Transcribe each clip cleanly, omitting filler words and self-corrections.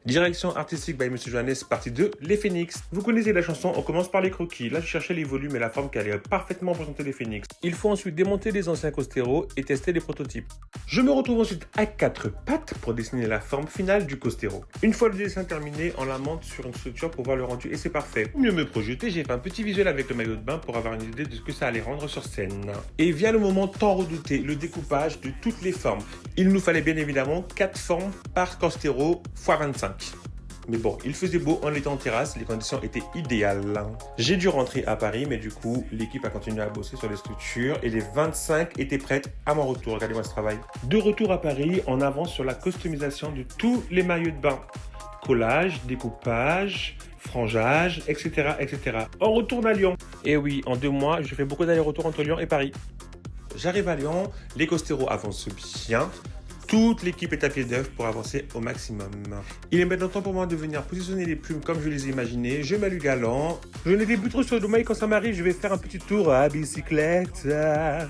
Direction artistique by Monsieur Johannes, partie 2, les phénix. Vous connaissez la chanson, on commence par les croquis. Là, je cherchais les volumes et la forme qui allait parfaitement représenter les phénix. Il faut ensuite démonter les anciens costéros et tester les prototypes. Je me retrouve ensuite à 4 pattes pour dessiner la forme finale du costéro. Une fois le dessin terminé, on la monte sur une structure pour voir le rendu et c'est parfait. Pour mieux me projeter, j'ai fait un petit visuel avec le maillot de bain pour avoir une idée de ce que ça allait rendre sur scène. Et vient le moment tant redouté, le découpage de toutes les formes. Il nous fallait bien évidemment 4 formes par costéro x 25. Mais bon, il faisait beau, on était en terrasse, les conditions étaient idéales. J'ai dû rentrer à Paris, mais du coup, l'équipe a continué à bosser sur les structures et les 25 étaient prêtes à mon retour. Regardez-moi ce travail. De retour à Paris, on avance sur la customisation de tous les maillots de bain. Collage, découpage, frangeage, etc., etc. On retourne à Lyon. Et oui, en 2 mois, je fais beaucoup d'allers-retours entre Lyon et Paris. J'arrive à Lyon, les costéros avancent bien. Toute l'équipe est à pied d'œuvre pour avancer au maximum. Il est maintenant temps pour moi de venir positionner les plumes comme je les ai imaginées. Je mets le galant. Je ne débute trop sur le domaine. Quand ça m'arrive, je vais faire un petit tour à bicyclette.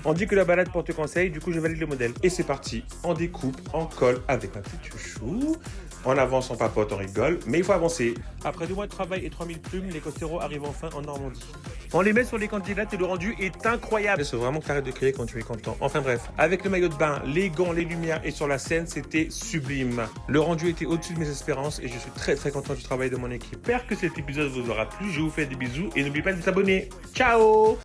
On dit que la balade porte conseil, du coup je valide le modèle. Et c'est parti. On découpe, on colle avec un petit chouchou. On avance, on papote, on rigole, mais il faut avancer. Après 2 mois de travail et 3000 plumes, les costéros arrivent enfin en Normandie. On les met sur les candidates et le rendu est incroyable. C'est vraiment carré de créer quand tu es content. Enfin bref, avec le maillot de bain, les gants, les lumières et sur la scène, c'était sublime. Le rendu était au-dessus de mes espérances et je suis très content du travail de mon équipe. J'espère que cet épisode vous aura plu. Je vous fais des bisous et n'oubliez pas de vous abonner. Ciao!